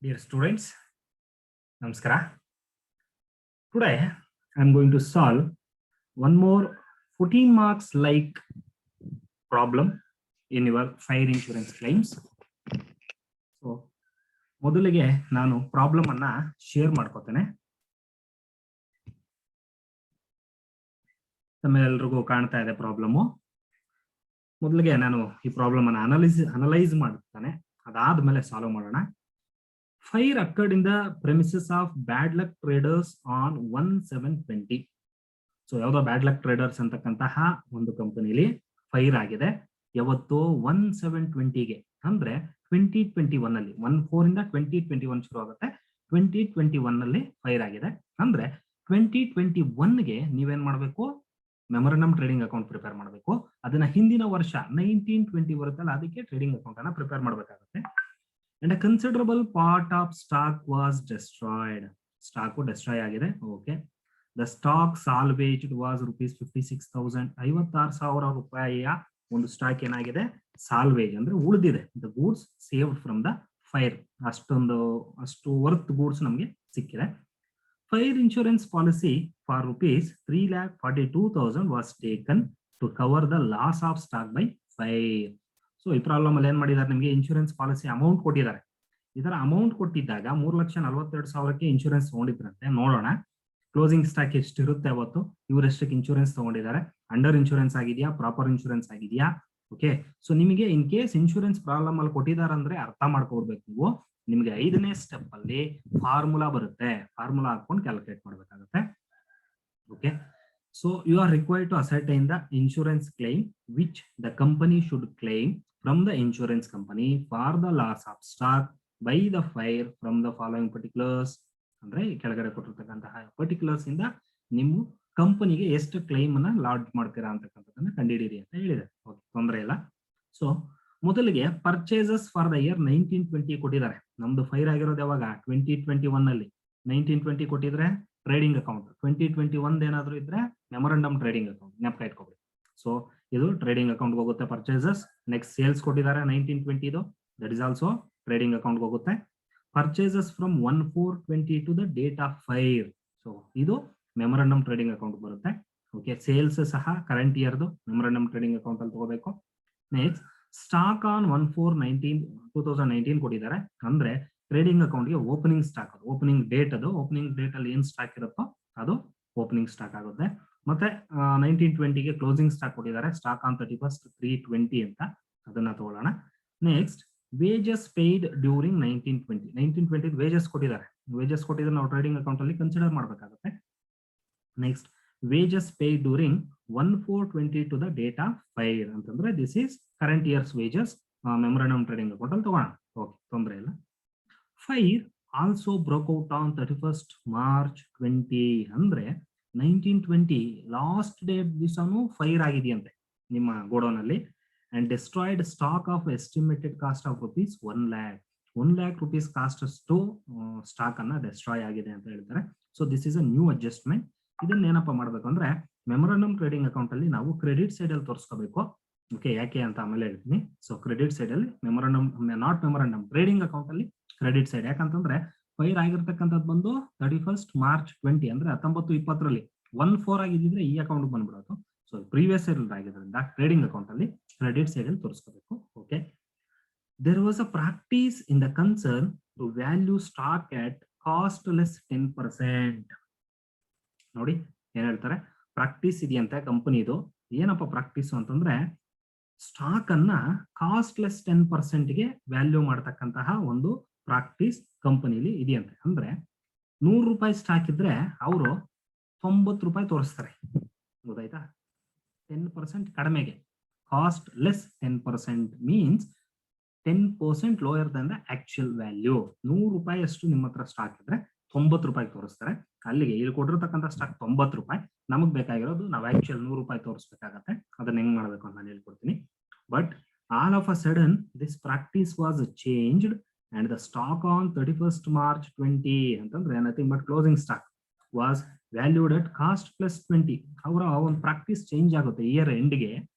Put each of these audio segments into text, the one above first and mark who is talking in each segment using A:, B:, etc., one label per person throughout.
A: Dear students, Namaskara. Today I am going to solve one more 14 marks like problem in your fire insurance claims. So, ಮೊದಲಿಗೆ ನಾನು problem ಅನ್ನ share ಮಾಡ್ಕೋತೇನೆ. ತಮ್ಮೆಲ್ಲರಿಗೂ ಕಾಣ್ತಾ ಇದೆ problem. ಮೊದಲಿಗೆ ನಾನು ಈ ಪ್ರಾಬ್ಲಮ್ ಅನ್ನ ಅನಲೈಸ್ ಮಾಡ್ತಾನೆ. ಅದಾದ್ಮೇಲೆ ಸಾಲ್ವ್ ಮಾಡೋಣ. Fire occurred in the premises of Bad Luck Traders on 1/7/20. So ಯಾವ್ದೋ ಬ್ಯಾಡ್ ಲಕ್ ಟ್ರೇಡರ್ಸ್ ಅಂತಕ್ಕಂತಹ ಒಂದು ಕಂಪನಿಲಿ ಫೈರ್ ಆಗಿದೆ. ಯಾವತ್ತು 1/7/20ಗೆ ಅಂದ್ರೆ 2021 ಅಲ್ಲಿ 14 ಇಂದ 2021 ಶುರು ಆಗುತ್ತೆ. 2021 ಅಲ್ಲಿ ಫೈರ್ ಆಗಿದೆ ಅಂದ್ರೆ 2021ಗೆ ನೀವೇನ್ ಮಾಡ್ಬೇಕು, ಮೆಮೊರಂಡಮ್ ಟ್ರೇಡಿಂಗ್ ಅಕೌಂಟ್ ಪ್ರಿಪೇರ್ ಮಾಡಬೇಕು. ಅದನ್ನ ಹಿಂದಿನ ವರ್ಷ 1920 ಬರುತ್ತಲ್ಲ, ಅದಕ್ಕೆ ಟ್ರೇಡಿಂಗ್ ಅಕೌಂಟ್ ಅನ್ನ ಪ್ರಿಪೇರ್ ಮಾಡಬೇಕಾಗುತ್ತೆ. And a considerable part of stock was destroyed. Stock destroy ಆಗಿದೆ. Okay. The stock salvaged was rupees 56,000. 56,000 ರೂಪಾಯಿಯ ಒಂದು ಸ್ಟಾಕ್ ಏನಾಗಿದೆ, ಸಾಲ್ವೇಜ್ ಅಂದ್ರೆ ಉಳಿದಿದೆ. The goods saved from the fire. ಅಷ್ಟು ವರ್ತ್ ಗೂಡ್ಸ್ ನಮಗೆ ಸಿಕ್ಕಿದೆ. Fire insurance policy for rupees 3,42,000 was taken to cover the loss of stock by fire. So ಈ problem ಅಲ್ಲಿ ಏನ್ ಮಾಡಿದ್ದಾರೆ, ನಿಮಗೆ ಇನ್ಶೂರೆನ್ಸ್ ಪಾಲಿಸಿ ಅಮೌಂಟ್ ಕೊಟ್ಟಿದ್ದಾರೆ. ಇದರ ಅಮೌಂಟ್ ಕೊಟ್ಟಿದ್ದಾಗ 3,42,000ಕ್ಕೆ ಇನ್ಶೂರೆನ್ಸ್ ತಗೊಂಡಿದ್ರಂತೆ. ನೋಡೋಣ ಕ್ಲೋಸಿಂಗ್ ಸ್ಟಾಕ್ ಎಷ್ಟಿರುತ್ತೆ ಅವತ್ತು, ಇವರೆಷ್ಟಕ್ಕೆ ಇನ್ಶೂರೆನ್ಸ್ ತಗೊಂಡಿದ್ದಾರೆ, ಅಂಡರ್ ಇನ್ಶೂರೆನ್ಸ್ ಆಗಿದೆಯಾ, ಪ್ರಾಪರ್ ಇನ್ಶೂರೆನ್ಸ್ ಆಗಿದೆಯಾ. ಓಕೆ, ಸೊ ನಿಮಗೆ ಇನ್ ಕೇಸ್ ಇನ್ಶೂರೆನ್ಸ್ ಪ್ರಾಬ್ಲಮ್ ಅಲ್ಲಿ ಕೊಟ್ಟಿದ್ದಾರೆ ಅಂದ್ರೆ ಅರ್ಥ ಮಾಡ್ಕೊಡ್ಬೇಕು ನೀವು. ನಿಮಗೆ 5ನೇ ಸ್ಟೆಪ್ ಅಲ್ಲಿ ಫಾರ್ಮುಲಾ ಬರುತ್ತೆ, ಫಾರ್ಮುಲಾ ಹಾಕೊಂಡು ಕ್ಯಾಲ್ಕುಲೇಟ್ ಮಾಡ್ಬೇಕಾಗುತ್ತೆ. Okay, so you are required to ascertain the insurance claim which the company should claim from the insurance company for the loss of stock by the fire from the following particulars. ಅಂದ್ರೆ ಕೆಳಗಡೆ ಕೊಟ್ಟಿರ್ತಕ್ಕಂತಹ particulars ಇಂದ ನೀವು ಕಂಪನಿಗೆ ಎಷ್ಟು claim ಅನ್ನ lodge ಮಾಡ್ತೀರಾ ಅಂತಕ್ಕಂಥದ್ದನ್ನ ಕಂಡುಹಿಡಿಯಿರಿ ಅಂತ ಹೇಳಿದೆ. ಓಕೆ, ತೊಂದರೆ ಇಲ್ಲ. ಸೊ ಮೊದಲಿಗೆ ಪರ್ಚೇಸಸ್ ಫಾರ್ ದ ಇಯರ್ 1920 ಕೊಟ್ಟಿದ್ದಾರೆ. ನಮ್ದು ಫೈರ್ ಆಗಿರೋದು ಯಾವಾಗ, 2021 ಅಲ್ಲಿ. 1920 ಕೊಟ್ಟಿದ್ರೆ ಟ್ರೇಡಿಂಗ್ ಅಕೌಂಟ್, 2021 ಏನಾದ್ರು ಇದ್ರೆ ಮೆಮೊರಂಡಮ್ ಟ್ರೇಡಿಂಗ್ ಅಕೌಂಟ್, ನೆನಪು ಇಟ್ಕೊಬಿಡಿ. ಸೊ ಇದು ಟ್ರೇಡಿಂಗ್ ಅಕೌಂಟ್ ಹೋಗುತ್ತೆ ಪರ್ಚೇಸಸ್. ನೆಕ್ಸ್ಟ್ ಸೇಲ್ಸ್ ಕೊಟ್ಟಿದ್ದಾರೆ 1920, that is also trading account ಹೋಗುತ್ತೆ. Purchases from 1/4/20 to the date of fire, so ಇದು ಮೆಮೊರಂಡಮ್ ಟ್ರೇಡಿಂಗ್ ಅಕೌಂಟ್ ಬರುತ್ತೆ. ಓಕೆ, ಸೇಲ್ಸ್ ಸಹ ಕರೆಂಟ್ ಇಯರ್ದು ಮೆಮೊರಂಡಮ್ ಟ್ರೇಡಿಂಗ್ ಅಕೌಂಟ್ ಅಲ್ಲಿ ತಗೋಬೇಕು. ನೆಕ್ಸ್ಟ್ ಸ್ಟಾಕ್ ಆನ್ 1/4/2019 ಕೊಟ್ಟಿದ್ದಾರೆ ಅಂದ್ರೆ ಟ್ರೇಡಿಂಗ್ ಅಕೌಂಟ್ಗೆ ಓಪನಿಂಗ್ ಸ್ಟಾಕ್, ಅದು ಓಪನಿಂಗ್ ಡೇಟ್, ಅದು ಓಪನಿಂಗ್ ಡೇಟ್ ಅಲ್ಲಿ ಏನ್ ಸ್ಟಾಕ್ ಇರುತ್ತೋ ಅದು ಓಪನಿಂಗ್ ಸ್ಟಾಕ್ ಆಗುತ್ತೆ. ಮತ್ತೆ 1920ಗೆ ಕ್ಲೋಸಿಂಗ್ ಸ್ಟಾಕ್ ಕೊಟ್ಟಿದ್ದಾರೆ, ಸ್ಟಾಕ್ ಆನ್ 31st 3/20 ಅಂತ, ಅದನ್ನ ತಗೊಳ್ಳೋಣ. Next wages paid during 1920 wages ಕೊಟ್ಟಿದ್ದಾರೆ. ವೇಜಸ್ ಕೊಟ್ಟಿದ್ರೆ ನಾವು ಟ್ರೇಡಿಂಗ್ ಅಕೌಂಟ್ ಅಲ್ಲಿ ಕನ್ಸಿಡರ್ ಮಾಡಬೇಕಾಗುತ್ತೆ. Next wages paid during 1/4/20 to the date of fire ಅಂತಂದ್ರೆ this is current years wages, memorandum trading account ಅಲ್ಲಿ ತಗೋಣ. ಓಕೆ, ತೊಂದರೆ ಇಲ್ಲ. Fire also broke out on 31st March 20 ಅಂದ್ರೆ 1920 ಲಾಸ್ಟ್ ಡೇ ದಿವಸನೂ ಫೈರ್ ಆಗಿದೆಯಂತೆ ನಿಮ್ಮ godown ಅಲ್ಲಿ. And destroyed stock of estimated cost of rupees 1 lakh rupees cost ಅಷ್ಟು stock ಅನ್ನ destroy ಆಗಿದೆ ಅಂತ ಹೇಳ್ತಾರೆ. So this is a new adjustment. ಇದನ್ನ ಏನಪ್ಪಾ ಮಾಡ್ಬೇಕು ಅಂದ್ರೆ ಮೆಮೊರಂಡಮ್ ಟ್ರೇಡಿಂಗ್ ಅಕೌಂಟ್ ಅಲ್ಲಿ ನಾವು ಕ್ರೆಡಿಟ್ ಸೈಡ್ ಅಲ್ಲಿ ತೋರಿಸ್ಕೋಬೇಕು. ಓಕೆ, ಯಾಕೆ ಅಂತ ಆಮೇಲೆ ಹೇಳ್ತೀನಿ. ಸೊ ಕ್ರೆಡಿಟ್ ಸೈಡ್ ಅಲ್ಲಿ memorandum, not memorandum, trading account ಅಲ್ಲಿ ಕ್ರೆಡಿಟ್ ಸೈಡ್. ಯಾಕಂತಂದ್ರೆ ಫೈರ್ ಆಗಿರ್ತಕ್ಕಂಥದ್ದು ಬಂದು 31st March 20 ಅಂದ್ರೆ 19-20ರಲ್ಲಿ 1/4 ಆಗಿದ್ರೆ ಈ ಅಕೌಂಟ್ ಬಂದ್ಬಿಡೋದು. ಸೊ ಪ್ರೀವಿಯಸ್ ಇಯರ್ ಆಗಿದ್ರಿಂದ ಟ್ರೇಡಿಂಗ್ ಅಕೌಂಟ್ ಅಲ್ಲಿ ಕ್ರೆಡಿಟ್ ಸೈಡ್ ಅಲ್ಲಿ ತೋರಿಸ್ಕೋಬೇಕು. Okay, there was a practice in the concern to value stock at cost less 10%. ನೋಡಿ ಏನ್ ಹೇಳ್ತಾರೆ, ಪ್ರಾಕ್ಟೀಸ್ ಇದೆಯಂತೆ ಕಂಪನಿದು. ಏನಪ್ಪ ಪ್ರಾಕ್ಟೀಸ್ ಅಂತಂದ್ರೆ ಸ್ಟಾಕ್ ಅನ್ನ ಕಾಸ್ಟ್ ಲೆಸ್ 10%ಗೆ ವ್ಯಾಲ್ಯೂ ಮಾಡತಕ್ಕಂತಹ ಒಂದು ಪ್ರಾಕ್ಟೀಸ್ ಕಂಪನಿಲಿ ಇದೆಯಂತೆ. ಅಂದ್ರೆ 100 ರೂಪಾಯಿ ಸ್ಟಾಕ್ ಇದ್ರೆ ಅವರು 90 ರೂಪಾಯಿ ತೋರಿಸ್ತಾರೆ. ಗೊತ್ತಾಯ್ತಾ? 10% ಕಡಿಮೆಗೆ. Cost less 10% means 10% lower Dhan the actual value. 100 ರೂಪಾಯಿ ಅಷ್ಟು ನಿಮ್ಮ ಹತ್ರ ಸ್ಟಾಕ್ ಇದ್ರೆ 90 ರೂಪಾಯಿ ತೋರಿಸ್ತಾರೆ. ಅಲ್ಲಿಗೆ ಇಲ್ಲಿ ಕೊಟ್ಟಿರ್ತಕ್ಕಂಥ ಸ್ಟಾಕ್ 90 ರೂಪಾಯಿ, ನಮಗ್ ಬೇಕಾಗಿರೋದು ನಾವು ಆಕ್ಚುಯಲ್ 100 ರೂಪಾಯಿ ತೋರಿಸ್ಬೇಕಾಗತ್ತೆ. ಅದನ್ನ ಹೆಂಗ್ ಮಾಡ್ಬೇಕು ಅಂತ ನಾನು ಹೇಳ್ಕೊಡ್ತೀನಿ. But all of a sudden this practice was changed and the stock on 31st March 20 ಅಂತಂದ್ರೆ nothing but closing stock was valued at cost plus 20. ಅವರ ಒಂದು ಪ್ರಾಕ್ಟೀಸ್ ಚೇಂಜ್ ಆಗುತ್ತೆ ಇಯರ್ ಎಂಡ್ಗೆ,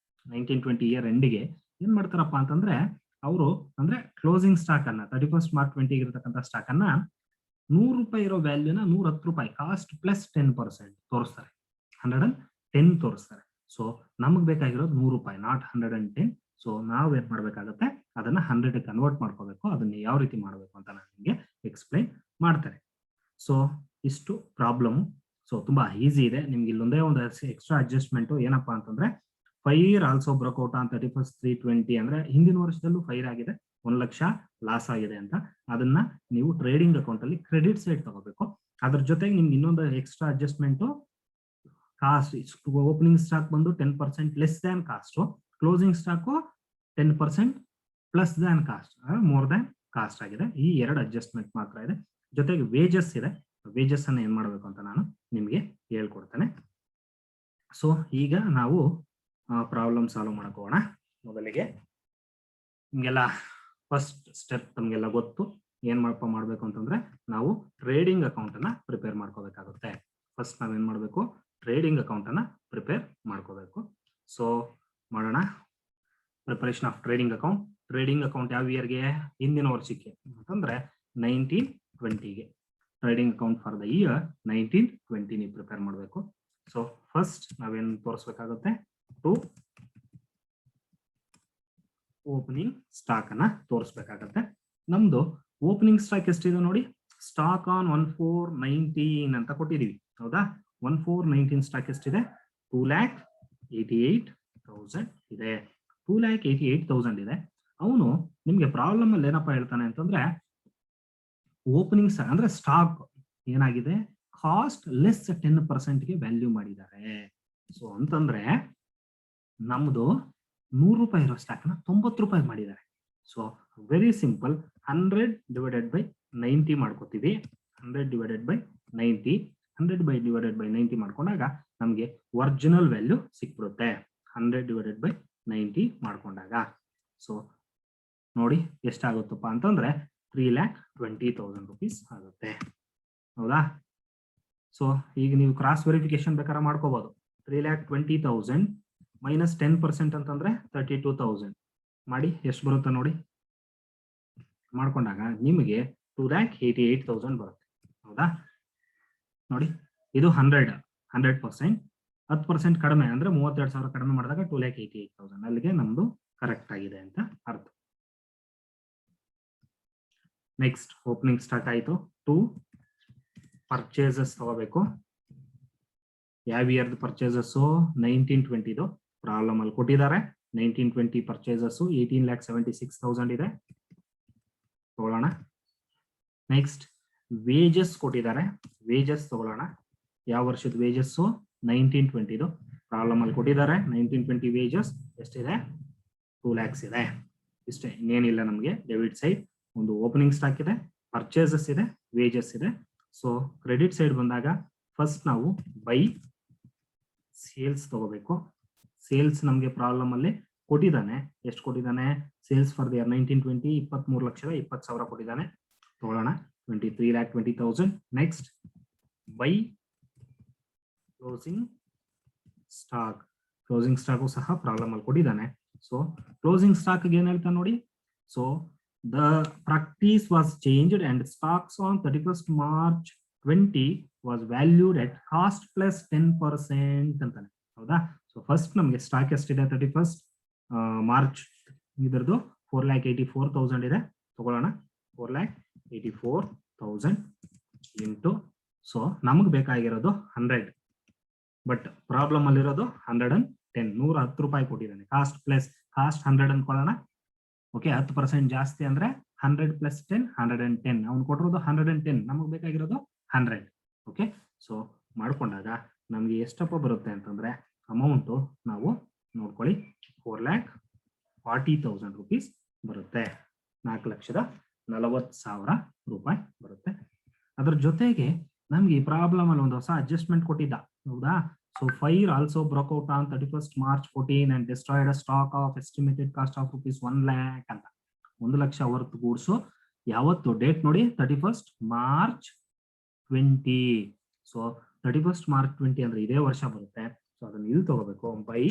A: 1920 ಇಯರ್ ಎಂಡ್ಗೆ. ಏನ್ ಮಾಡ್ತಾರಪ್ಪ ಅಂತಂದ್ರೆ ಅವರು ಅಂದ್ರೆ ಕ್ಲೋಸಿಂಗ್ ಸ್ಟಾಕ್ ಅನ್ನ 31st March 20 ಇರತಕ್ಕಂಥ ಸ್ಟಾಕ್ ಅನ್ನ ₹100 ಇರೋ ವ್ಯಾಲ್ಯೂನ ₹110 ಕಾಸ್ಟ್ ಪ್ಲಸ್ 10% ತೋರಿಸ್ತಾರೆ, 110 ತೋರಿಸ್ತಾರೆ. ಸೊ ನಮಗ್ ಬೇಕಾಗಿರೋದು ₹100, ನಾಟ್ 110. ಸೊ ನಾವ್ ಏನ್ ಮಾಡ್ಬೇಕಾಗತ್ತೆ, ಅದನ್ನ 100 ಕನ್ವರ್ಟ್ ಮಾಡ್ಕೋಬೇಕು. ಅದನ್ನ ಯಾವ ರೀತಿ ಮಾಡಬೇಕು ಅಂತ ನಾನು ನಿಮಗೆ ಎಕ್ಸ್ಪ್ಲೈನ್ ಮಾಡ್ತೇನೆ. ಸೊ ಇಷ್ಟು ಪ್ರಾಬ್ಲಮ್. ಸೊ ತುಂಬಾ ಈಸಿ ಇದೆ. ನಿಮ್ಗೆ ಇಲ್ಲೊಂದೇ ಒಂದು ಎಕ್ಸ್ಟ್ರಾ ಅಡ್ಜಸ್ಟ್ಮೆಂಟ್ ಏನಪ್ಪಾ ಅಂತಂದ್ರೆ, ಫೈರ್ ಆಲ್ಸೋ ಬ್ರೋಕ್ಔಟ್ ಆನ್ 31st 3/20 ಅಂದ್ರೆ ಹಿಂದಿನ ವರ್ಷದಲ್ಲೂ ಫೈರ್ ಆಗಿದೆ, 1 ಲಕ್ಷ ಲಾಸ್ ಆಗಿದೆ ಅಂತ. ಅದನ್ನ ನೀವು ಟ್ರೇಡಿಂಗ್ ಅಕೌಂಟ್ ಅಲ್ಲಿ ಕ್ರೆಡಿಟ್ ಸೈಡ್ ತಗೋಬೇಕು. ಅದ್ರ ಜೊತೆಗೆ ನಿಮ್ಗೆ ಇನ್ನೊಂದು extra adjustment, cost opening stock ಬಂದು 10% less than cost, closing stock 10% plus than cost, more than cost ಆಗಿದೆ. ಈ 2 ಅಡ್ಜಸ್ಟ್ಮೆಂಟ್ ಮಾತ್ರ ಇದೆ. ಜೊತೆಗೆ ವೇಜಸ್ ಇದೆ. ವೇಜಸ್ ಅನ್ನ ಏನ್ ಮಾಡಬೇಕು ಅಂತ ನಾನು ನಿಮ್ಗೆ ಹೇಳ್ಕೊಡ್ತೇನೆ. ಸೊ ಈಗ ನಾವು ಪ್ರಾಬ್ಲಮ್ ಸಾಲ್ವ್ ಮಾಡ್ಕೋಣ. ಮೊದಲಿಗೆ ನಿಮ್ಗೆಲ್ಲ ಫಸ್ಟ್ ಸ್ಟೆಪ್ ತಮ್ಗೆಲ್ಲ ಗೊತ್ತು. ಏನ್ ಮಾಡ್ಬೇಕು ಅಂತಂದ್ರೆ, ನಾವು ಟ್ರೇಡಿಂಗ್ ಅಕೌಂಟ್ ಅನ್ನ ಪ್ರಿಪೇರ್ ಮಾಡ್ಕೋಬೇಕಾಗುತ್ತೆ. ಫಸ್ಟ್ ನಾವೇನ್ ಮಾಡ್ಬೇಕು, ಟ್ರೇಡಿಂಗ್ ಅಕೌಂಟ್ ಅನ್ನ ಪ್ರಿಪೇರ್ ಮಾಡ್ಕೋಬೇಕು. ಸೊ ಮಾಡೋಣ. Preparation of trading account. Trading account ಯಾವ ಇಯರ್ಗೆ? ಹಿಂದಿನ ವರ್ಷಕ್ಕೆ ಅಂತಂದ್ರೆ 1920ಗೆ. Trading account for the year 1920 ನೀವು ಪ್ರಿಪೇರ್ ಮಾಡಬೇಕು. ಸೊ ಫಸ್ಟ್ ನಾವೇನ್ ತೋರಿಸ್ಬೇಕಾಗುತ್ತೆ, ಟು ಓಪನಿಂಗ್ ಸ್ಟಾಕ್ ಅನ್ನ ತೋರಿಸ್ಬೇಕಾಗತ್ತೆ. ನಮ್ದು ಓಪನಿಂಗ್ ಸ್ಟಾಕ್ ಎಷ್ಟಿದೆ ನೋಡಿ, ಸ್ಟಾಕ್ ಆನ್ 1419 ಅಂತ ಕೊಟ್ಟಿದೀವಿ, ಹೌದಾ? 1419 ಸ್ಟಾಕ್ ಎಷ್ಟಿದೆ? 2,88,000 ಇದೆ. 2,88,000 ಇದೆ. ಅವನು ನಿಮ್ಗೆ ಪ್ರಾಬ್ಲಮ್ ಅಲ್ಲಿ ಏನಪ್ಪಾ ಹೇಳ್ತಾನೆ ಅಂತಂದ್ರೆ, ಓಪನಿಂಗ್ ಅಂದ್ರೆ ಸ್ಟಾಕ್ ಏನಾಗಿದೆ, ಕಾಸ್ಟ್ ಲೆಸ್ 10% ವ್ಯಾಲ್ಯೂ ಮಾಡಿದ್ದಾರೆ. ಸೊ ಅಂತಂದ್ರೆ ನಮ್ದು ₹100 ಇರೋ ಸ್ಟಾಕ್ ನ ₹90 ಮಾಡಿದ್ದಾರೆ. So very simple, 100 divided by 90 ಮಾಡ್ಕೋತೀವಿ. 100 ಡಿವೈಡೆಡ್ ಬೈ 90, 100 ಬೈ 90 ಮಾಡ್ಕೊಂಡಾಗ ನಮ್ಗೆ ಒರಿಜಿನಲ್ ವ್ಯಾಲ್ಯೂ ಸಿಕ್ಬಿಡುತ್ತೆ. 100 ಡಿವೈಡೆಡ್ ಬೈ 90 ಮಾಡ್ಕೊಂಡಾಗ ಸೊ ನೋಡಿ ಎಷ್ಟಾಗುತ್ತಪ್ಪ ಅಂತಂದ್ರೆ 3,20,000 rupees ಆಗುತ್ತೆ, ಹೌದಾ? ಸೊ ಈಗ ನೀವು ಕ್ರಾಸ್ ವೆರಿಫಿಕೇಶನ್ ಬೇಕಾದ್ರೆ ಮಾಡ್ಕೋಬಹುದು. 3,20,000 ಮೈನಸ್ 10% ಅಂತಂದ್ರೆ 32,000 ಮಾಡಿ ಎಷ್ಟು ಬರುತ್ತೆ ನೋಡಿ. ಮಾಡ್ಕೊಂಡಾಗ ನಿಮಗೆ 2,88,000 ಬರುತ್ತೆ, ಹೌದಾ? ನೋಡಿ ಇದು 100%, 10% ಕಡಿಮೆ ಅಂದ್ರೆ 32,000 ಕಡಿಮೆ ಮಾಡಿದಾಗ 2,88,000. ಅಲ್ಲಿಗೆ ನಮ್ದು ಕರೆಕ್ಟ್ ಆಗಿದೆ ಅಂತ ಅರ್ಥ. ನೆಕ್ಸ್ಟ್ ಓಪನಿಂಗ್ ಸ್ಟಾಕ್ ಆಯ್ತು. 2 ಪರ್ಚೇಸಸ್ ತಗೋಬೇಕು. ಯಾವ ಇಯರ್ದು ಪರ್ಚೇಸಸ್? 1920 ಪ್ರಾಬ್ಲಮ್ ಅಲ್ಲಿ ಕೊಟ್ಟಿದ್ದಾರೆ. 1920 ಪರ್ಚೇಸಸ್ 18,76,000 ಇದೆ, ತಗೊಳ್ಳೋಣ. ನೆಕ್ಸ್ಟ್ ವೇಜಸ್ ಕೊಟ್ಟಿದ್ದಾರೆ, ವೇಜಸ್ ತಗೊಳ್ಳೋಣ. ಯಾವ ವರ್ಷದ ವೇಜಸ್? 1920 ಪ್ರಾಬ್ಲಮ್ ಅಲ್ಲಿ ಕೊಟ್ಟಿದ್ದಾರೆ. 1920 ವೇಜಸ್ ಎಷ್ಟಿದೆ? 2 lakhs ಇದೆ. ಇಷ್ಟೇ, ಇನ್ನೇನಿಲ್ಲ ನಮಗೆ. ಡೆಬಿಟ್ ಸೈಡ್ ಒಂದು ಓಪನಿಂಗ್ ಸ್ಟಾಕ್ ಇದೆ, ಪರ್ಚೇಸಸ್ ಇದೆ, ವೇಜಸ್ ಇದೆ. ಸೊ ಕ್ರೆಡಿಟ್ ಸೈಡ್ ಬಂದಾಗ ಫಸ್ಟ್ ನಾವು ಬೈ ಸೇಲ್ಸ್ ತಗೋಬೇಕು. ಸೇಲ್ಸ್ ನಮಗೆ ಪ್ರಾಬ್ಲಮ್ ಅಲ್ಲಿ ಕೊಟ್ಟಿದ್ದಾನೆ. ಎಷ್ಟು ಕೊಟ್ಟಿದ್ದಾನೆ? ಸೇಲ್ಸ್ ಫಾರ್ ದ ಇಯರ್ 1920 23,20,000 ಕೊಟ್ಟಿದ್ದಾನೆ, ತಗೊಳ್ಳೋಣ. 23,20,000. Next by closing stock. Closing stock ಸಹ ಪ್ರಾಬ್ಲಮ್ ಅಲ್ಲಿ ಕೊಟ್ಟಿದ್ದಾನೆ. ಸೊ ಕ್ಲೋಸಿಂಗ್ ಸ್ಟಾಕ್ ಏನ್ ಹೇಳ್ತಾ ನೋಡಿ. So the practice was changed and stocks on 31st March 20 was valued at cost plus 10% ಅಂತಾನೆ, ಹೌದಾ? ಸೊ ಫಸ್ಟ್ ನಮಗೆ ಸ್ಟಾಕ್ ಎಷ್ಟಿದೆ? 31st March ಇದರದು 4,84,000 ಇದೆ, ತಗೊಳ್ಳೋಣ. 4,84,000 ಇಂಟು, ಸೊ ನಮಗೆ ಬೇಕಾಗಿರೋದು 100, ಬಟ್ ಪ್ರಾಬ್ಲಮ್ ಅಲ್ಲಿರೋದು 110, ₹110 ಕೊಟ್ಟಿದ್ದಾನೆ. Cost plus cost 100 ಅನ್ಕೊಳ್ಳೋಣ. ಓಕೆ, 10% ಜಾಸ್ತಿ ಅಂದ್ರೆ 100 ಪ್ಲಸ್ 10 110. ಅವ್ನು ಕೊಟ್ಟಿರೋದು 110, ನಮಗೆ ಬೇಕಾಗಿರೋದು 100. ಓಕೆ, ಸೊ ಮಾಡ್ಕೊಂಡಾಗ ನಮ್ಗೆ ಎಷ್ಟಪ್ಪ ಬರುತ್ತೆ ಅಂತಂದ್ರೆ ಅಮೌಂಟು ನಾವು ನೋಡ್ಕೊಳ್ಳಿ, 4,40,000 rupees ಬರುತ್ತೆ. 4,40,000 ರೂಪಾಯಿ ಬರುತ್ತೆ. ಅದ್ರ ಜೊತೆಗೆ ನಮ್ಗೆ ಈ ಪ್ರಾಬ್ಲಮ್ ಅಲ್ಲಿ ಒಂದು ಹೊಸ ಅಡ್ಜಸ್ಟ್ಮೆಂಟ್ ಕೊಟ್ಟಿದ್ದ, ಹೌದಾ? So fire also broke out on 31st March 14 and destroyed a stock of estimated cost of ₹1 lakh ಅಂತ. 1 ಲಕ್ಷ ವರ್ತ್ ಗೂಡ್ಸು ಯಾವತ್ತು? ಡೇಟ್ ನೋಡಿ, 31st March 20. So 31st March 20 ಅಂದ್ರೆ ಇದೇ ವರ್ಷ ಬರುತ್ತೆ. ಸೊ ಅದನ್ನ ಇಲ್ಲಿ ತಗೋಬೇಕು. By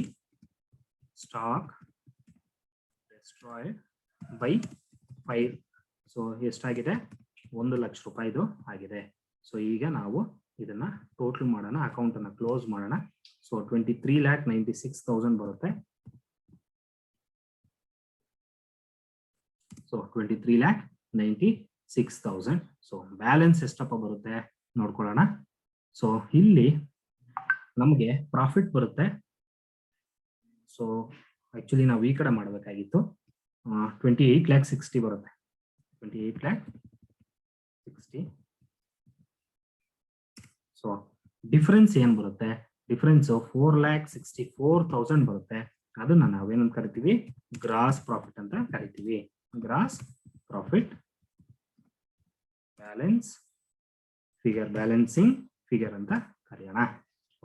A: stock destroyed by 5. So ಎಷ್ಟಾಗಿದೆ, 1,00,000 ರೂಪಾಯಿದು ಆಗಿದೆ. ಸೊ ಈಗ ನಾವು ಇದನ್ನ ಟೋಟಲ್ ಮಾಡೋಣ, ಅಕೌಂಟ್ ಅನ್ನ ಕ್ಲೋಸ್ ಮಾಡೋಣ. ಸೊ 23,96,000 ಬರುತ್ತೆ. ಸೊ 23,96,000. ಸೊ ಬ್ಯಾಲೆನ್ಸ್ ಎಷ್ಟಪ್ಪ ಬರುತ್ತೆ ನೋಡ್ಕೊಳ್ಳೋಣ. ಸೊ ಇಲ್ಲಿ ನಮಗೆ ಪ್ರಾಫಿಟ್ ಬರುತ್ತೆ. ಸೊ ಆಕ್ಚುಲಿ ನಾವು ಈ ಕಡೆ ಮಾಡಬೇಕಾಗಿತ್ತು. 28,60,000 ಬರುತ್ತೆ. 28,60,000. ಸೊ ಡಿಫರೆನ್ಸ್ ಏನ್ ಬರುತ್ತೆ, ಡಿಫರೆನ್ಸ್ 4,64,000 ಬರುತ್ತೆ. ಅದನ್ನ ನಾವೇನಂತ ಕರಿತೀವಿ, ಗ್ರಾಸ್ ಪ್ರಾಫಿಟ್ ಅಂತ ಕರಿತೀವಿ. Gross profit balance figure, balancing figure ಅಂತ ಕರೆಯೋಣ.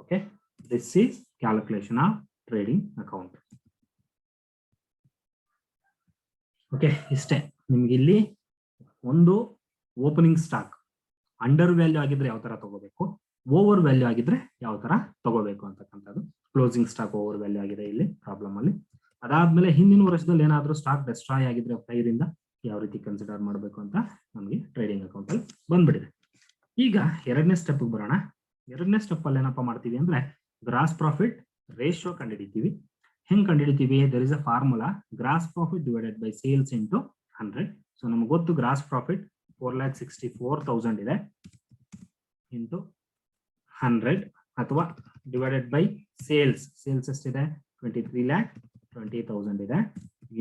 A: Okay, this is calculation of trading account. Okay, ಇಷ್ಟೇ. ನಿಮ್ಗೆ ಇಲ್ಲಿ ಒಂದು ಓಪನಿಂಗ್ ಸ್ಟಾಕ್ ಅಂಡರ್ ವ್ಯಾಲ್ಯೂ ಆಗಿದ್ರೆ ಯಾವ ತರ ತಗೋಬೇಕು, ಓವರ್ ವ್ಯಾಲ್ಯೂ ಆಗಿದ್ರೆ ಯಾವ ತರ ತಗೋಬೇಕು ಅಂತಕ್ಕಂಥದ್ದು. ಕ್ಲೋಸಿಂಗ್ ಸ್ಟಾಕ್ ಓವರ್ ವ್ಯಾಲ್ಯೂ ಆಗಿದೆ ಇಲ್ಲಿ ಪ್ರಾಬ್ಲಮ್ ಅಲ್ಲಿ. ಅದಾದ್ಮೇಲೆ ಹಿಂದಿನ ವರ್ಷದಲ್ಲಿ ಏನಾದ್ರೂ ಸ್ಟಾಕ್ ಡೆಸ್ಟ್ರಾಯ್ ಆಗಿದ್ರೆ ಫೈರ್ ಇಂದ ಯಾವ ರೀತಿ ಕನ್ಸಿಡರ್ ಮಾಡಬೇಕು ಅಂತ ನಮಗೆ ಟ್ರೇಡಿಂಗ್ ಅಕೌಂಟ್ ಅಲ್ಲಿ ಬಂದ್ಬಿಟ್ಟಿದೆ. ಈಗ ಎರಡನೇ ಸ್ಟೆಪ್ ಬರೋಣ. ಎರಡನೇ ಸ್ಟೆಪ್ ಅಲ್ಲಿ ಏನಪ್ಪಾ ಮಾಡ್ತೀವಿ ಅಂದ್ರೆ ಗ್ರಾಸ್ ಪ್ರಾಫಿಟ್ ರೇಷಿಯೋ ಕಂಡುಹಿಡಿತೀವಿ. ಹೆಂಗ್ ಕಂಡುಹಿಡಿತೀವಿ, there is a formula, gross profit divided by sales into 100. So ನಮ್ಗೆ ಗೊತ್ತು ಗ್ರಾಸ್ ಪ್ರಾಫಿಟ್ 4,64,000 ಇದೆ ಇಂಟು 100 ಅಥವಾ ಡಿವೈಡೆಡ್ ಬೈ ಸೇಲ್ಸ್. ಸೇಲ್ಸ್ ಎಷ್ಟಿದೆ, 23,20,000 ಇದೆ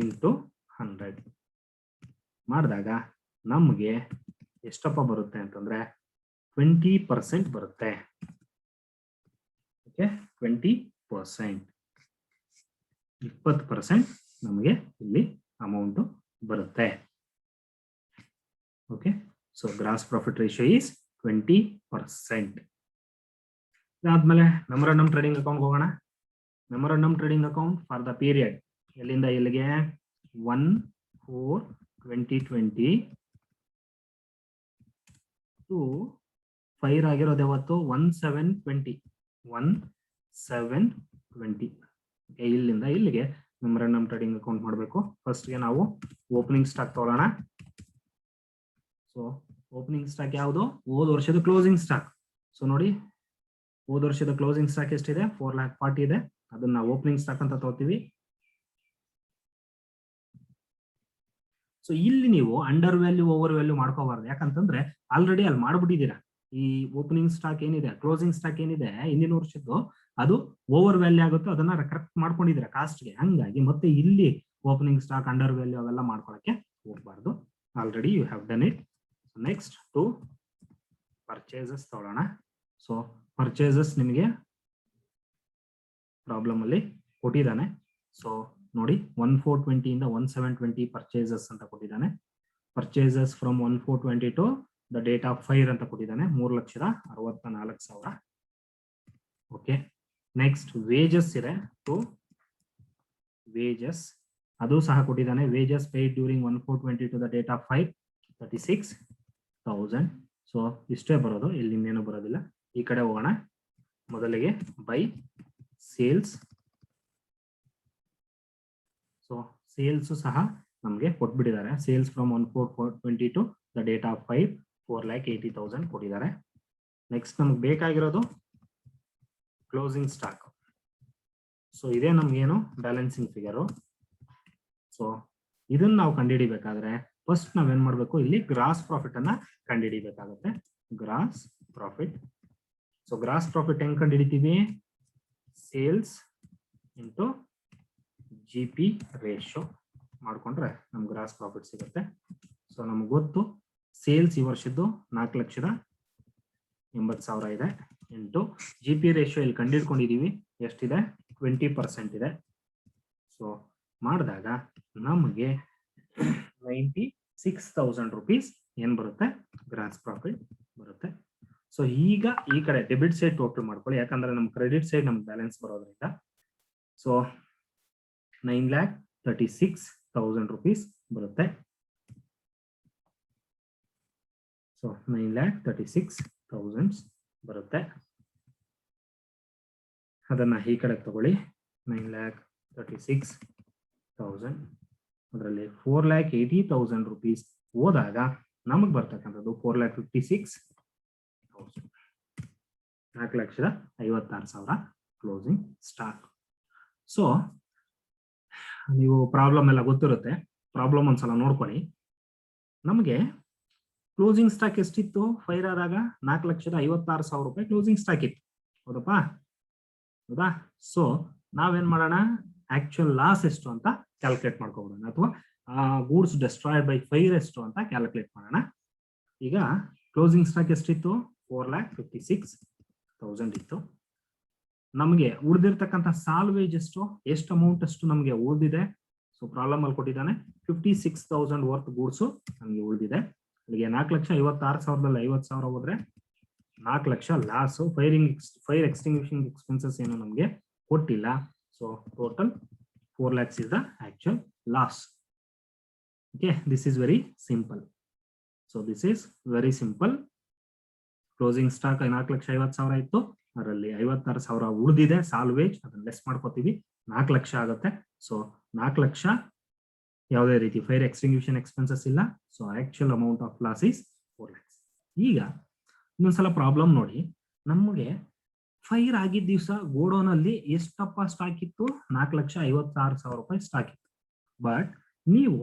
A: ಇಂಟು 100 ಮಾಡಿದಾಗ ನಮಗೆ ಎಷ್ಟಪ್ಪ ಬರುತ್ತೆ ಅಂತಂದ್ರೆ 20% ಬರುತ್ತೆ. ಓಕೆ, 20%, 20% ನಮಗೆ ಇಲ್ಲಿ ಅಮೌಂಟ್ ಬರುತ್ತೆ. Okay, so gross profit ratio is 20%. ಅದಾದ್ಮೇಲೆ ಮೆಮೊರಾಂಡಮ್ ಟ್ರೇಡಿಂಗ್ ಅಕೌಂಟ್ ಹೋಗೋಣ. Memorandum trading account for the period ಎಲ್ಲಿಂದ ಎಲ್ಲಿಗೆ, 1/4/2020 ಟು ಫೈರ್ ಆಗಿರೋದು ಯಾವತ್ತು, 1/7/20. 1/7/20. ಇಲ್ಲಿಂದ ಇಲ್ಲಿಗೆ ಮೆಮೊರಾಂಡಮ್ ಟ್ರೇಡಿಂಗ್ ಅಕೌಂಟ್ ಮಾಡಬೇಕು. ಫಸ್ಟ್ ಗೆ ನಾವು ಓಪನಿಂಗ್ ಸ್ಟಾಕ್ ತಗೊಳ್ಳೋಣ. ಸೊ ಓಪನಿಂಗ್ ಸ್ಟಾಕ್ ಯಾವುದು, ಹೋದ ವರ್ಷದ ಕ್ಲೋಸಿಂಗ್ ಸ್ಟಾಕ್. ಸೊ ನೋಡಿ, ಹೋದ ವರ್ಷದ ಕ್ಲೋಸಿಂಗ್ ಸ್ಟಾಕ್ ಎಷ್ಟಿದೆ, 4,40,000 ಇದೆ. ಅದನ್ನ ಓಪನಿಂಗ್ ಸ್ಟಾಕ್ ಅಂತ ತಗೋತೀವಿ. ಸೊ ಇಲ್ಲಿ ನೀವು ಅಂಡರ್ ವ್ಯಾಲ್ಯೂ ಓವರ್ ವ್ಯಾಲ್ಯೂ ಮಾಡ್ಕೋಬಾರ್ದು. ಯಾಕಂತಂದ್ರೆ ಆಲ್ರೆಡಿ ಅಲ್ಲಿ ಮಾಡ್ಬಿಟ್ಟಿದ್ದೀರಾ. ಈ ಓಪನಿಂಗ್ ಸ್ಟಾಕ್ ಏನಿದೆ, ಕ್ಲೋಸಿಂಗ್ ಸ್ಟಾಕ್ ಏನಿದೆ ಹಿಂದಿನ ವರ್ಷದ್ದು, ಅದು ಓವರ್ ವ್ಯಾಲ್ಯೂ ಆಗುತ್ತೋ ಅದನ್ನ ಕರೆಕ್ಟ್ ಮಾಡ್ಕೊಂಡಿದ್ದೀರಾ ಕಾಸ್ಟ್ಗೆ. ಹಂಗಾಗಿ ಮತ್ತೆ ಇಲ್ಲಿ ಓಪನಿಂಗ್ ಸ್ಟಾಕ್ ಅಂಡರ್ ವ್ಯಾಲ್ಯೂ ಅವೆಲ್ಲ ಮಾಡ್ಕೊಳಕ್ಕೆ ಹೋಗ್ಬಾರ್ದು. Already you have done it. Next to purchases ತಗೊಳ್ಳೋಣ. ಸೊ ಪರ್ಚೇಸಸ್ ನಿಮಗೆ ಪ್ರಾಬ್ಲಮ್ ಅಲ್ಲಿ ಕೊಟ್ಟಿದ್ದಾನೆ. ಸೊ ನೋಡಿ, 1/4/20 ಇಂದ 1/7/20 ಪರ್ಚೇಸಸ್ ಅಂತ ಕೊಟ್ಟಿದ್ದಾನೆ. Purchases from 1/4/20 to the date of fire ಅಂತ ಕೊಟ್ಟಿದ್ದಾನೆ, 3,64,000. ಓಕೆ, ನೆಕ್ಸ್ಟ್ ವೇಜಸ್ ಇದೆ, ಟು ವೇಜಸ್ ಅದು ಸಹ ಕೊಟ್ಟಿದ್ದಾನೆ. Wages paid during 1/4/20 to the date of fire 36,000. So ಇಷ್ಟೇ ಬರೋದು, ಇಲ್ಲಿ ಇನ್ನೇನು ಬರೋದಿಲ್ಲ. ಈ ಕಡೆ ಹೋಗೋಣ. ಮೊದಲಿಗೆ ಬೈ ಸೇಲ್ಸ್. ಸೊ ಸೇಲ್ಸ್ ಸಹ ನಮಗೆ ಕೊಟ್ಬಿಟ್ಟಿದ್ದಾರೆ. Sales from 1/4/20 to the date of fire 4,80,000 ಕೊಟ್ಟಿದ್ದಾರೆ. ನೆಕ್ಸ್ಟ್ ನಮ್ಗೆ ಬೇಕಾಗಿರೋದು ಕ್ಲೋಸಿಂಗ್ ಸ್ಟಾಕ್. ಸೊ ಇದೇ ನಮ್ಗೇನು ಬ್ಯಾಲೆನ್ಸಿಂಗ್ ಫಿಗರು. ಸೊ ಇದನ್ನ ನಾವು ಕಂಡುಹಿಡಿಬೇಕಾದ್ರೆ ಫಸ್ಟ್ ನಾವೇನ್ ಮಾಡ್ಬೇಕು, ಇಲ್ಲಿ ಗ್ರಾಸ್ ಪ್ರಾಫಿಟ್ ಅನ್ನ ಕಂಡುಹಿಡಿಬೇಕಾಗುತ್ತೆ. Gross profit. So gross profit ಹೆಂಗ್ ಕಂಡುಹಿಡಿತೀವಿ, ಸೇಲ್ಸ್ ಇಂಟು GP ರೇಷಿಯೋ ಮಾಡ್ಕೊಂಡ್ರೆ ನಮ್ಗೆ ಗ್ರಾಸ್ ಪ್ರಾಫಿಟ್ ಸಿಗುತ್ತೆ. ಸೊ ನಮ್ಗೆ ಗೊತ್ತು ಸೇಲ್ಸ್ ಈ ವರ್ಷದ್ದು 4,80,000 ಇದೆ ಇಂಟು GP ರೇಷಿಯೋ ಇಲ್ಲಿ ಕಂಡುಹಿಡ್ಕೊಂಡಿದೀವಿ ಎಷ್ಟಿದೆ, 20% ಇದೆ. ಸೊ ಮಾಡಿದಾಗ ನಮಗೆ 96,000 rupees ಏನ್ ಬರುತ್ತೆ, ಗ್ರಾಸ್ ಪ್ರಾಫಿಟ್ ಬರುತ್ತೆ. ಸೊ ಈಗ ಈ ಕಡೆ ಡೆಬಿಟ್ ಸೈಡ್ ಟೋಟಲ್ ಮಾಡ್ಕೊಳ್ಳಿ, ಯಾಕಂದ್ರೆ ನಮ್ ಕ್ರೆಡಿಟ್ ಸೈಡ್ ನಮ್ಗೆ ಬ್ಯಾಲೆನ್ಸ್ ಬರೋದ್ರಿಂದ. ಸೊ 9,36,000 rupees ಬರುತ್ತೆ. ಸೊ 9,36,000 ಬರುತ್ತೆ. ಅದನ್ನ ಈ ಕಡೆ ತಗೊಳ್ಳಿ, 9,36,000. ಅದರಲ್ಲಿ 4,80,000 rupees ಹೋದಾಗ ನಮಗೆ ಬರ್ತಕ್ಕಂಥದ್ದು 4,56,000, 4,56,000 ಕ್ಲೋಸಿಂಗ್ ಸ್ಟಾಕ್. ಸೊ ನೀವು ಪ್ರಾಬ್ಲಮ್ ಎಲ್ಲ ಗೊತ್ತಿರುತ್ತೆ, ಪ್ರಾಬ್ಲಮ್ ಒಂದ್ಸಲ ನೋಡ್ಕೊಳ್ಳಿ. ನಮಗೆ ಕ್ಲೋಸಿಂಗ್ ಸ್ಟಾಕ್ ಎಷ್ಟಿತ್ತು? ಫೈರ್ ಆದಾಗ 4,56,000 ರೂಪಾಯಿ ಕ್ಲೋಸಿಂಗ್ ಸ್ಟಾಕ್ ಇತ್ತು, ಹೌದಪ್ಪ? ಹೌದಾ? ಸೊ ನಾವೇನ್ ಮಾಡೋಣ, ಆಕ್ಚುಯಲ್ ಲಾಸ್ ಎಷ್ಟು ಅಂತ ಕ್ಯಾಲ್ಕುಲೇಟ್ ಮಾಡ್ಕೋಬೋಣ, ಅಥವಾ ಗೂಡ್ಸ್ ಡೆಸ್ಟ್ರಾಯ್ಡ್ ಬೈ ಫೈರ್ ಎಷ್ಟು ಅಂತ ಕ್ಯಾಲ್ಕುಲೇಟ್ ಮಾಡೋಣ. ಈಗ ಕ್ಲೋಸಿಂಗ್ ಸ್ಟಾಕ್ ಎಷ್ಟಿತ್ತು? 4,56,000 ಇತ್ತು. ನಮಗೆ ಉಳಿದಿರ್ತಕ್ಕಂಥ ಸಾಲ್ವೇಜ್ ಎಷ್ಟು ಅಮೌಂಟ್ ಅಷ್ಟು ನಮಗೆ ಉಳಿದಿದೆ? ಸೊ ಪ್ರಾಬ್ಲಮ್ ಅಲ್ಲಿ ಕೊಟ್ಟಿದ್ದಾನೆ 56,000 ವರ್ತ್ ಗೂಡ್ಸ್ ನಮಗೆ ಉಳಿದಿದೆ. ಅಲ್ಲಿಗೆ 4,56,000ದಲ್ಲಿ 50,000 ಹೋದ್ರೆ 4 ಲಕ್ಷ ಲಾಸ್. ಫೈರ್ ಎಕ್ಸ್ಟಿಂಗ್ವಿಷಿಂಗ್ ಎಕ್ಸ್ಪೆನ್ಸಸ್ ಏನು ನಮಗೆ ಕೊಟ್ಟಿಲ್ಲ. So total 4 lakhs is the actual loss. Okay, this is very simple. So this is very simple. Closing stock 4,50,000 ಇತ್ತು, ಅದರಲ್ಲಿ 56,000 ಉಳಿದಿದೆ ಸಾಲ್ವೇಜ್, ಅದನ್ನ ಲೆಸ್ ಮಾಡ್ಕೋತೀವಿ, 4 ಲಕ್ಷ ಆಗುತ್ತೆ. ಸೊ 4 ಲಕ್ಷ ಯಾವುದೇ ರೀತಿ ಫೈರ್ ಎಕ್ಸ್ಟಿಂಗ್ವಿಷನ್ ಎಕ್ಸ್ಪೆನ್ಸಸ್ ಇಲ್ಲ. So actual amount of loss is 4 lakhs. ಈಗ ಇನ್ನೊಂದ್ಸಲ ಪ್ರಾಬ್ಲಮ್ ನೋಡಿ. ನಮಗೆ ಫೈರ್ ಆಗಿದ್ದ ದಿವಸ ಗೋಡೌನ್ ಅಲ್ಲಿ ಎಷ್ಟಪ್ಪ ಸ್ಟಾಕ್ ಇತ್ತು? 4,56,000 ರೂಪಾಯಿ ಸ್ಟಾಕ್ ಇತ್ತು. ಬಟ್ ನೀವು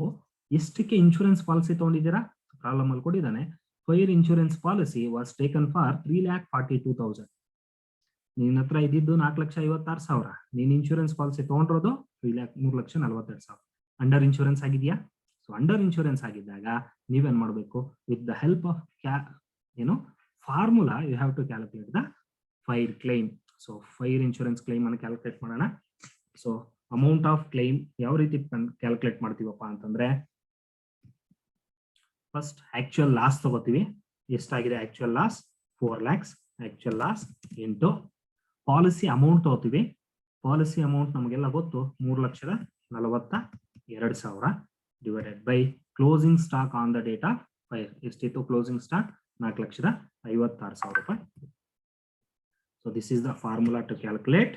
A: ಎಷ್ಟಕ್ಕೆ ಇನ್ಶೂರೆನ್ಸ್ ಪಾಲಿಸಿ ತಗೊಂಡಿದ್ದೀರಾ? ಪ್ರಾಬ್ಲಮ್ ಅಲ್ಲಿ ಕೊಟ್ಟಿದ್ದಾನೆ, fire insurance policy was taken for 3,42,000. ನಿನ್ನ ಹತ್ರ ಇದ್ದಿದ್ದು 4,56,000, ನೀನ್ ಇನ್ಶೂರೆನ್ಸ್ ಪಾಲಿಸಿ ತಗೊಂಡಿರೋದು 3,42,000. ಅಂಡರ್ ಇನ್ಶೂರೆನ್ಸ್ ಆಗಿದೆಯಾ? ಸೊ ಅಂಡರ್ ಇನ್ಶೂರೆನ್ಸ್ ಆಗಿದ್ದಾಗ ನೀವೇನ್ ಮಾಡಬೇಕು? With the help of formula you have to calculate the fire claim. So fire insurance claim ಅನ್ನು ಕ್ಯಾಲ್ಕುಲೇಟ್ ಮಾಡೋಣ. ಸೊ ಅಮೌಂಟ್ ಆಫ್ ಕ್ಲೈಮ್ ಯಾವ ರೀತಿ ಕ್ಯಾಲ್ಕುಲೇಟ್ ಮಾಡ್ತೀವಪ್ಪ ಅಂತಂದ್ರೆ, ಫಸ್ಟ್ ಆಕ್ಚುಯಲ್ ಲಾಸ್ ತಗೋತೀವಿ. ಎಷ್ಟಾಗಿದೆ actual loss? 4 lakhs. Actual loss into policy amount ತಗೋತೀವಿ. Policy amount ನಮಗೆಲ್ಲ ಗೊತ್ತು, 3,42,000 divided by closing stock on the date of fire. ಎಷ್ಟಿತ್ತು ಕ್ಲೋಸಿಂಗ್ ಸ್ಟಾಕ್? 4,56,000 ರೂಪಾಯಿ. So this is the formula to calculate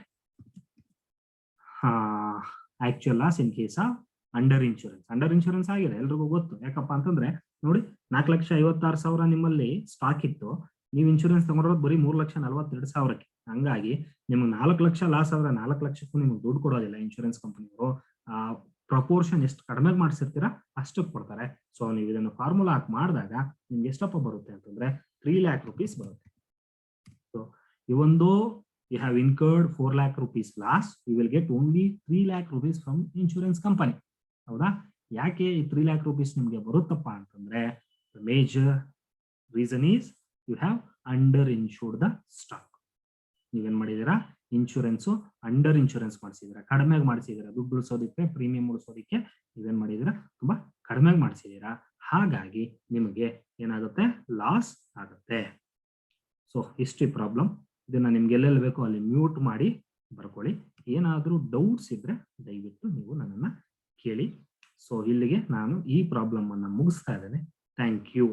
A: actual loss in case of under insurance. Under insurance ಆಗಿದೆ, ಎಲ್ರಿಗೂ ಗೊತ್ತು. ಯಾಕಪ್ಪ ಅಂತಂದ್ರೆ ನೋಡಿ, 4,56,000 ನಿಮ್ಮಲ್ಲಿ ಸ್ಟಾಕ್ ಇತ್ತು, ನೀವು ಇನ್ಶೂರೆನ್ಸ್ ತಗೊಂಡಿರೋದು ಬರೀ 3,42,000ಕ್ಕೆ. ಹಂಗಾಗಿ ನಿಮ್ಗೆ 4 ಲಕ್ಷ ಲಾಸ್ ಆದ್ರೆ 4 ಲಕ್ಷಕ್ಕೂ ನಿಮ್ಗೆ ದುಡ್ಡು ಕೊಡೋದಿಲ್ಲ ಇನ್ಶೂರೆನ್ಸ್ ಕಂಪನಿಯವರು. ಪ್ರಪೋರ್ಷನ್ ಎಷ್ಟು ಕಡಿಮೆ ಮಾಡಿಸಿರ್ತೀರಾ ಅಷ್ಟಕ್ಕೆ ಕೊಡ್ತಾರೆ. ಸೊ ನೀವು ಇದನ್ನು ಫಾರ್ಮುಲಾ ಹಾಕಿ ಮಾಡಿದಾಗ ನಿಮ್ಗೆ ಎಷ್ಟಪ್ಪ ಬರುತ್ತೆ ಅಂತಂದ್ರೆ 3 lakh rupees ಬರುತ್ತೆ. So even though you have incurred 4 lakh rupees loss, you will get only 3 lakh rupees from insurance company. ಹೌದಾ? ಯಾಕೆ ಈ 3 lakh rupees ನಿಮ್ಗೆ ಬರುತ್ತಪ್ಪ ಅಂತಂದ್ರೆ, the major reason is you have under insured the stock. ನೀವೇನ್ ಮಾಡಿದೀರಾ? Insurance under insurance ಮಾಡಿಸಿದೀರಾ, ಕಡಿಮೆಗೆ ಮಾಡಿಸಿದೀರಾ. ದುಡ್ಡು ಉಳಿಸೋದಕ್ಕೆ, ಪ್ರೀಮಿಯಂ ಉಳಿಸೋದಕ್ಕೆ ನೀವೇನ್ ಮಾಡಿದೀರಾ? ತುಂಬಾ ಕಡಿಮೆಗೆ ಮಾಡಿಸಿದೀರಾ. ಹಾಗಾಗಿ ನಿಮಗೆ ಏನಾಗುತ್ತೆ? ಲಾಸ್ ಆಗುತ್ತೆ. ಸೊ ಹಿಸ್ಟ್ರಿ ಪ್ರಾಬ್ಲಮ್ ಇದನ್ನ ನಿಮ್ಗೆ ಎಲ್ಲೆಲ್ಲಿ ಬೇಕೋ ಅಲ್ಲಿ ಮ್ಯೂಟ್ ಮಾಡಿ ಬರ್ಕೊಳ್ಳಿ. ಏನಾದ್ರೂ ಡೌಟ್ಸ್ ಇದ್ರೆ ದಯವಿಟ್ಟು ನೀವು ನನ್ನನ್ನ ಕೇಳಿ. ಸೊ ಇಲ್ಲಿಗೆ ನಾನು ಈ ಪ್ರಾಬ್ಲಮ್ ಅನ್ನ ಮುಗಿಸ್ತಾ ಇದ್ದೇನೆ. Thank you.